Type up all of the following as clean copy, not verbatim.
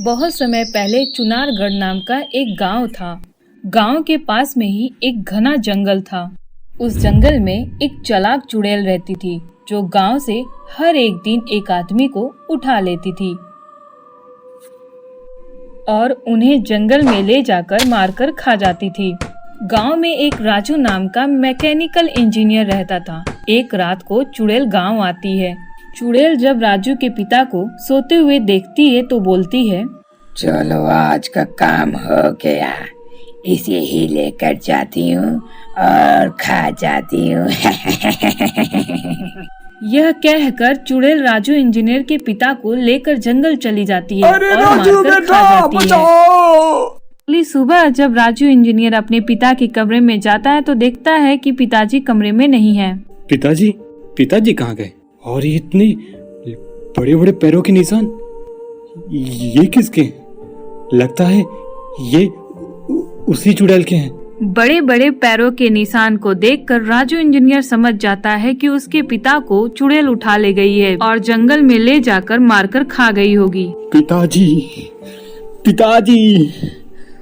बहुत समय पहले चुनारगढ़ नाम का एक गांव था। गांव के पास में ही एक घना जंगल था। उस जंगल में एक चालाक चुड़ैल रहती थी जो गांव से हर एक दिन एक आदमी को उठा लेती थी और उन्हें जंगल में ले जाकर मारकर खा जाती थी। गांव में एक राजू नाम का मैकेनिकल इंजीनियर रहता था। एक रात को चुड़ैल गांव आती है। चुड़ैल जब राजू के पिता को सोते हुए देखती है तो बोलती है, चलो आज का काम हो गया, इसे ही लेकर जाती हूँ और खा जाती हूँ। यह कहकर चुड़ैल राजू इंजीनियर के पिता को लेकर जंगल चली जाती है और मारकर खा जाती है। अगली सुबह जब राजू इंजीनियर अपने पिता के कमरे में जाता है तो देखता है कि पिताजी कमरे में नहीं है। पिताजी कहाँ गए? और ये इतने बड़े बड़े पैरों के निशान, ये किसके? लगता है ये उसी चुड़ैल के हैं। बड़े बड़े पैरों के निशान को देखकर राजू इंजीनियर समझ जाता है कि उसके पिता को चुड़ैल उठा ले गई है और जंगल में ले जाकर मारकर खा गई होगी। पिताजी,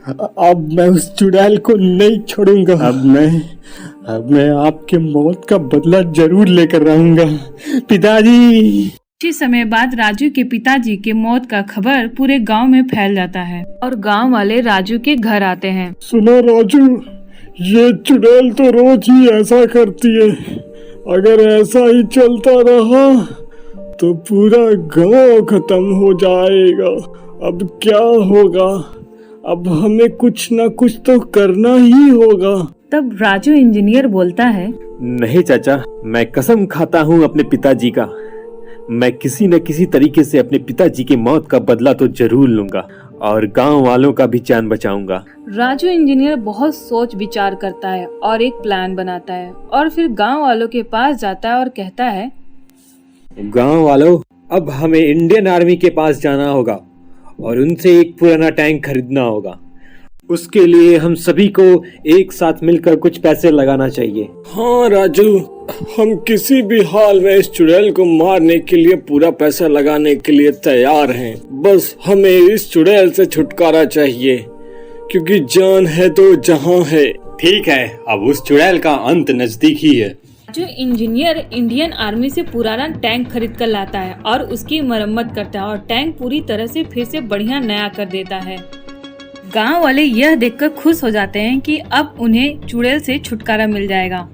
अब मैं उस चुड़ैल को नहीं छोड़ूंगा। अब मैं आपके मौत का बदला जरूर लेकर रहूंगा पिताजी। कुछ समय बाद राजू के पिताजी के मौत का खबर पूरे गांव में फैल जाता है और गांव वाले राजू के घर आते हैं। सुनो राजू, ये चुड़ैल तो रोज ही ऐसा करती है। अगर ऐसा ही चलता रहा तो पूरा गांव खत्म हो जाएगा। अब क्या होगा? अब हमें कुछ न कुछ तो करना ही होगा। तब राजू इंजीनियर बोलता है, नहीं चाचा, मैं कसम खाता हूँ अपने पिताजी का, मैं किसी न किसी तरीके से अपने पिताजी की मौत का बदला तो जरूर लूंगा और गांव वालों का भी जान बचाऊंगा। राजू इंजीनियर बहुत सोच विचार करता है और एक प्लान बनाता है और फिर गांव वालों के पास जाता है और कहता है, गांव वालों, अब हमें इंडियन आर्मी के पास जाना होगा और उनसे एक पुराना टैंक खरीदना होगा। उसके लिए हम सभी को एक साथ मिलकर कुछ पैसे लगाना चाहिए। हाँ राजू, हम किसी भी हाल में इस चुड़ैल को मारने के लिए पूरा पैसा लगाने के लिए तैयार हैं। बस हमें इस चुड़ैल से छुटकारा चाहिए, क्योंकि जान है तो जहां है। ठीक है, अब उस चुड़ैल का अंत नजदीक ही है। जो इंजीनियर इंडियन आर्मी से पुराना टैंक खरीद कर लाता है और उसकी मरम्मत करता है और टैंक पूरी तरह से फिर से बढ़िया नया कर देता है। गांव वाले यह देखकर खुश हो जाते हैं कि अब उन्हें चुड़ैल से छुटकारा मिल जाएगा।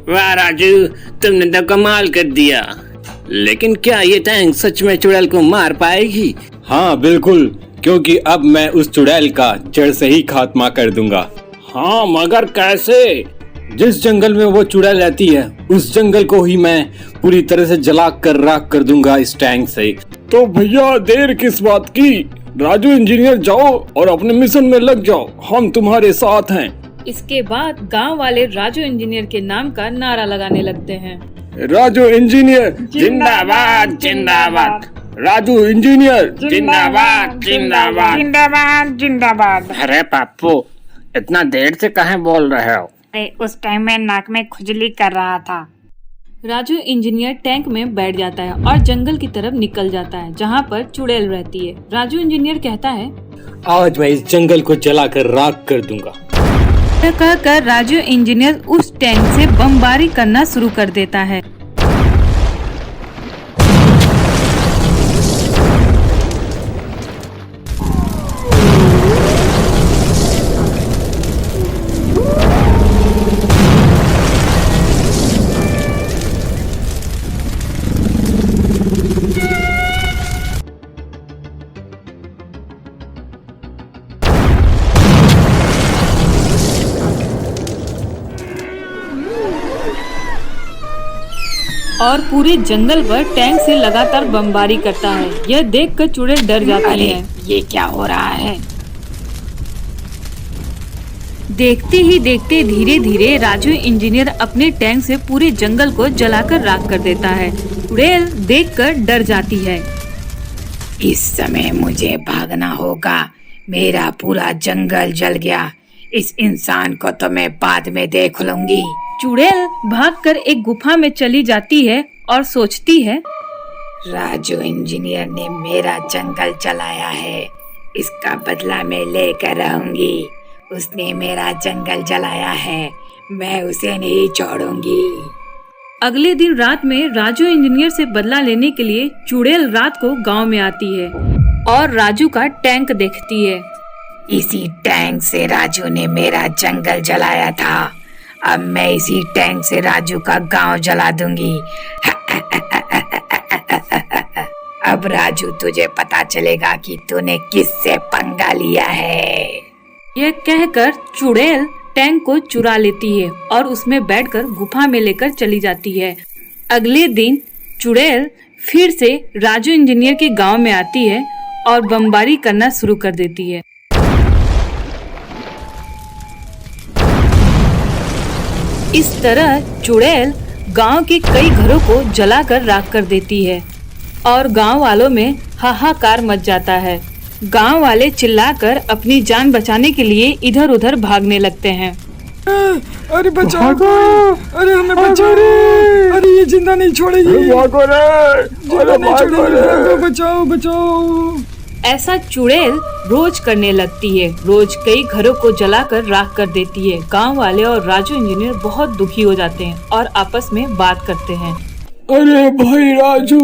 वाह राजू, तुमने तो कमाल कर दिया। लेकिन क्या ये टैंक सच में चुड़ैल को मार पाएगी? हाँ बिल्कुल, क्योंकि अब मैं उस चुड़ैल का जड़ से ही खात्मा कर दूंगा। हाँ, मगर कैसे? जिस जंगल में वो चुड़ैल रहती है उस जंगल को ही मैं पूरी तरह से जला कर राख कर दूंगा इस टैंक से। तो भैया देर किस बात की? राजू इंजीनियर, जाओ और अपने मिशन में लग जाओ, हम तुम्हारे साथ हैं। इसके बाद गांव वाले राजू इंजीनियर के नाम का नारा लगाने लगते हैं। राजू इंजीनियर जिंदाबाद जिंदाबाद, राजू इंजीनियर जिंदाबाद जिंदाबाद जिंदाबाद जिंदाबाद। अरे पाप्पू, इतना देर से कहाँ बोल रहे हो? उस टाइम में नाक में खुजली कर रहा था। राजू इंजीनियर टैंक में बैठ जाता है और जंगल की तरफ निकल जाता है जहाँ पर चुड़ैल रहती है। राजू इंजीनियर कहता है, आज मैं इस जंगल को जलाकर राख कर दूंगा। यह कहकर राजू इंजीनियर उस टैंक से बमबारी करना शुरू कर देता है। और पूरे जंगल पर टैंक से लगातार बमबारी करता है। यह देखकर चुड़ैल डर जाती है। ये क्या हो रहा है? देखते ही देखते धीरे धीरे राजू इंजीनियर अपने टैंक से पूरे जंगल को जलाकर राख कर देता है। चुड़ैल देखकर डर जाती है। इस समय मुझे भागना होगा, मेरा पूरा जंगल जल गया। इस इंसान को तो मैं बाद में देख लूंगी। चुड़ैल भागकर एक गुफा में चली जाती है और सोचती है, राजू इंजीनियर ने मेरा जंगल जलाया है, इसका बदला मैं लेकर रहूंगी। उसने मेरा जंगल जलाया है, मैं उसे नहीं छोड़ूंगी। अगले दिन रात में राजू इंजीनियर से बदला लेने के लिए चुड़ैल रात को गांव में आती है और राजू का टैंक देखती है। इसी टैंक से राजू ने मेरा जंगल जलाया था, अब मैं इसी टैंक से राजू का गांव जला दूंगी। अब राजू तुझे पता चलेगा कि तूने किससे पंगा लिया है। यह कहकर चुड़ैल टैंक को चुरा लेती है और उसमें बैठकर गुफा में लेकर चली जाती है। अगले दिन चुड़ैल फिर से राजू इंजीनियर के गांव में आती है और बमबारी करना शुरू कर देती है। इस तरह चुड़ैल गांव के कई घरों को जलाकर राख कर देती है और गांव वालों में हाहाकार मच जाता है। गांव वाले चिल्लाकर अपनी जान बचाने के लिए इधर उधर भागने लगते हैं। अरे बचाओ, अरे हमें बचाओ, अरे ये जिंदा नहीं छोड़ेगी, भागो रे, जिंदा नहीं छोड़ेगी, बचाओ बचाओ। ऐसा चुड़ैल रोज करने लगती है, रोज कई घरों को जलाकर राख कर देती है। गांव वाले और राजू इंजीनियर बहुत दुखी हो जाते हैं और आपस में बात करते हैं। अरे भाई राजू,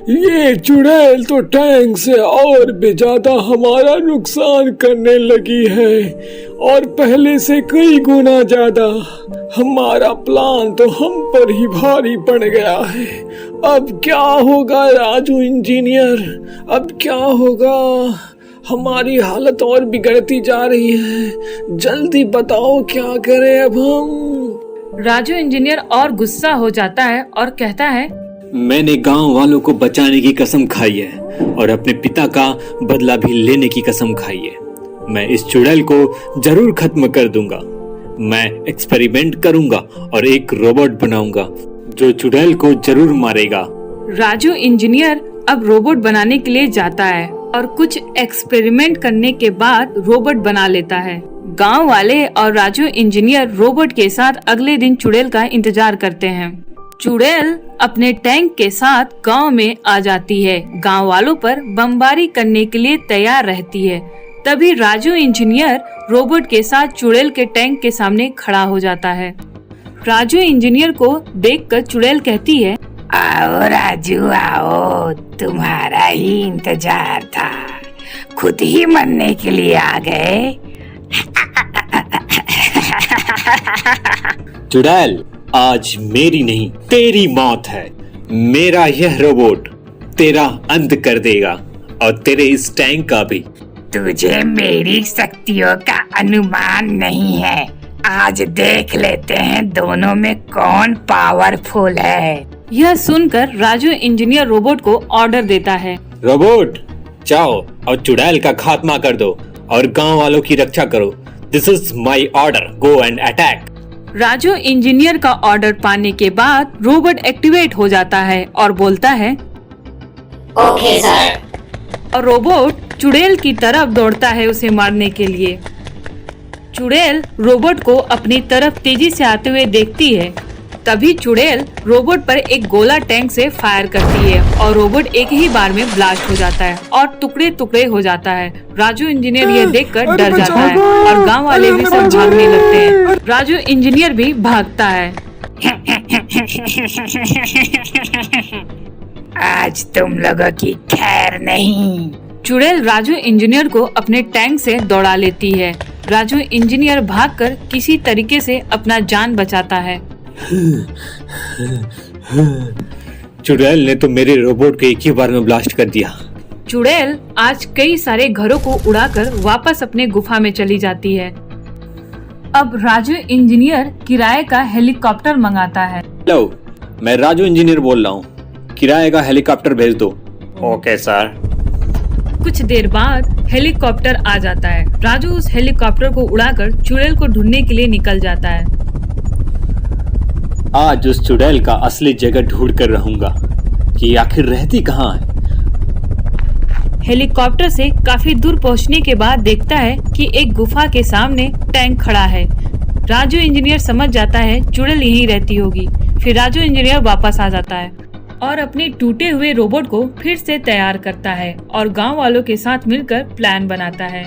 ये चुड़ैल तो टैंक से और भी ज्यादा हमारा नुकसान करने लगी है और पहले से कई गुना ज्यादा। हमारा प्लान तो हम पर ही भारी पड़ गया है। अब क्या होगा राजू इंजीनियर, अब क्या होगा? हमारी हालत और बिगड़ती जा रही है, जल्दी बताओ क्या करें अब हम। राजू इंजीनियर और गुस्सा हो जाता है और कहता है, मैंने गांव वालों को बचाने की कसम खाई है और अपने पिता का बदला भी लेने की कसम खाई है। मैं इस चुड़ैल को जरूर खत्म कर दूंगा। मैं एक्सपेरिमेंट करूंगा और एक रोबोट बनाऊंगा जो चुड़ैल को जरूर मारेगा। राजू इंजीनियर अब रोबोट बनाने के लिए जाता है और कुछ एक्सपेरिमेंट करने के बाद रोबोट बना लेता है। गांव वाले और राजू इंजीनियर रोबोट के साथ अगले दिन चुड़ैल का इंतजार करते हैं। चुड़ैल अपने टैंक के साथ गांव में आ जाती है, गांव वालों पर बमबारी करने के लिए तैयार रहती है। तभी राजू इंजीनियर रोबोट के साथ चुड़ैल के टैंक के सामने खड़ा हो जाता है। राजू इंजीनियर को देखकर चुड़ैल कहती है, आओ राजू आओ, तुम्हारा ही इंतजार था, खुद ही मरने के लिए आ गए। चुड़ैल, आज मेरी नहीं तेरी मौत है। मेरा यह रोबोट तेरा अंत कर देगा और तेरे इस टैंक का भी। तुझे मेरी शक्तियों का अनुमान नहीं है, आज देख लेते हैं दोनों में कौन पावरफुल है। यह सुनकर राजू इंजीनियर रोबोट को ऑर्डर देता है, रोबोट जाओ और चुड़ैल का खात्मा कर दो और गांव वालों की रक्षा करो। This is my order, go and attack. Raju engineer का ऑर्डर पाने के बाद रोबोट एक्टिवेट हो जाता है और बोलता है, ओके सर। और रोबोट चुड़ैल की तरफ दौड़ता है उसे मारने के लिए। चुड़ैल रोबोट को अपनी तरफ तेजी से आते हुए देखती है। तभी चुड़ैल रोबोट पर एक गोला टैंक से फायर करती है और रोबोट एक ही बार में ब्लास्ट हो जाता है और टुकड़े टुकड़े हो जाता है। राजू इंजीनियर यह देखकर डर जाता है और गांव वाले भी सब भागने लगते हैं। राजू इंजीनियर भी भागता है। आज तुम लोगों की खैर नहीं। चुड़ैल राजू इंजीनियर को अपने टैंक से दौड़ा लेती है। राजू इंजीनियर भागकर किसी तरीके से अपना जान बचाता है। चुड़ैल ने तो मेरे रोबोट को एक ही बार में ब्लास्ट कर दिया। चुड़ैल आज कई सारे घरों को उड़ाकर वापस अपने गुफा में चली जाती है। अब राजू इंजीनियर किराए का हेलीकॉप्टर मंगाता है। हेलो, मैं राजू इंजीनियर बोल रहा हूँ, किराए का हेलीकॉप्टर भेज दो। Okay sir. कुछ देर बाद हेलीकॉप्टर आ जाता है। राजू उस हेलीकॉप्टर को उड़ाकर चुड़ैल को ढूंढने के लिए निकल जाता है। आज उस चुड़ैल का असली जगह ढूंढ कर रहूंगा कि आखिर रहती कहाँ है। हेलीकॉप्टर से काफी दूर पहुंचने के बाद देखता है कि एक गुफा के सामने टैंक खड़ा है। राजू इंजीनियर समझ जाता है चुड़ैल यहीं रहती होगी। फिर राजू इंजीनियर वापस आ जाता है और अपने टूटे हुए रोबोट को फिर से तैयार करता है और गांव वालों के साथ मिलकर प्लान बनाता है।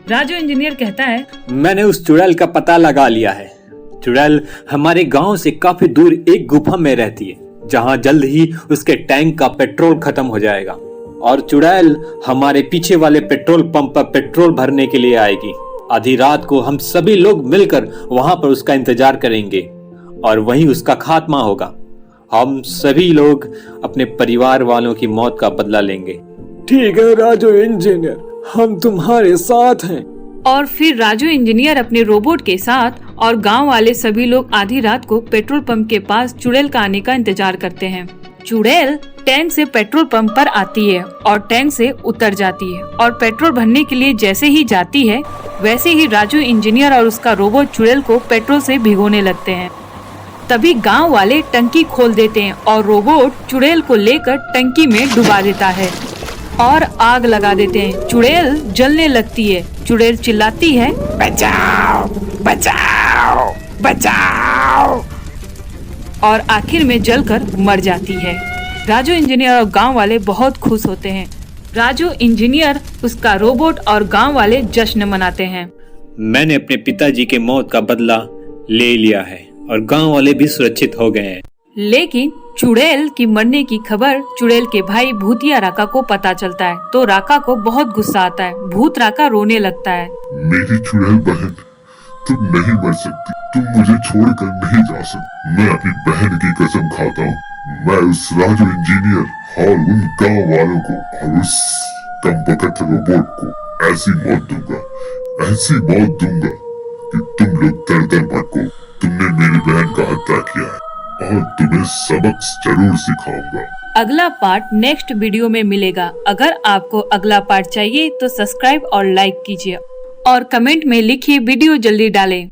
राजू इंजीनियर कहता है, मैंने उस चुड़ैल का पता लगा लिया है। चुड़ैल हमारे गांव से काफी दूर एक गुफा में रहती है, जहां जल्द ही उसके टैंक का पेट्रोल खत्म हो जाएगा और चुड़ैल हमारे पीछे वाले पेट्रोल पंप पर पेट्रोल भरने के लिए आएगी। आधी रात को हम सभी लोग मिलकर वहां पर उसका इंतजार करेंगे और वहीं उसका खात्मा होगा। हम सभी लोग अपने परिवार वालों की मौत का बदला लेंगे। ठीक है राजू इंजीनियर, हम तुम्हारे साथ हैं। और फिर राजू इंजीनियर अपने रोबोट के साथ और गांव वाले सभी लोग आधी रात को पेट्रोल पंप के पास चुड़ैल का आने का इंतजार करते हैं। चुड़ैल टैंक से पेट्रोल पंप पर आती है और टैंक से उतर जाती है और पेट्रोल भरने के लिए जैसे ही जाती है वैसे ही राजू इंजीनियर और उसका रोबोट चुड़ैल को पेट्रोल से भिगोने लगते हैं। तभी गांव वाले टंकी खोल देते हैं और रोबोट चुड़ैल को लेकर टंकी में डुबा देता है और आग लगा देते हैं। चुड़ैल जलने लगती है। चुड़ैल चिल्लाती है, बचाओ बचाओ बचाओ, और आखिर में जलकर मर जाती है। राजू इंजीनियर और गांव वाले बहुत खुश होते हैं। राजू इंजीनियर, उसका रोबोट और गांव वाले जश्न मनाते हैं। मैंने अपने पिताजी के मौत का बदला ले लिया है और गांव वाले भी सुरक्षित हो गए हैं। लेकिन चुड़ैल की मरने की खबर चुड़ैल के भाई भूतिया राका को पता चलता है तो राका को बहुत गुस्सा आता है। भूत राका रोने लगता है। मेरी चुड़ैल बहन, तुम नहीं मर सकती, तुम मुझे छोड़कर नहीं जा सकती। मैं अपनी बहन की कसम खाता हूँ, मैं उस राजू इंजीनियर और उन गांव वालों को और उस कमबख्त रोबोट को ऐसी मौत दूंगा कि तुम लोग दर दर भटको। तुमने मेरी बहन का हत्या किया है और तुम्हें सबक जरूर सिखाऊंगा। अगला पार्ट नेक्स्ट वीडियो में मिलेगा। अगर आपको अगला पार्ट चाहिए तो सब्सक्राइब और लाइक कीजिए और कमेंट में लिखिए वीडियो जल्दी डालें।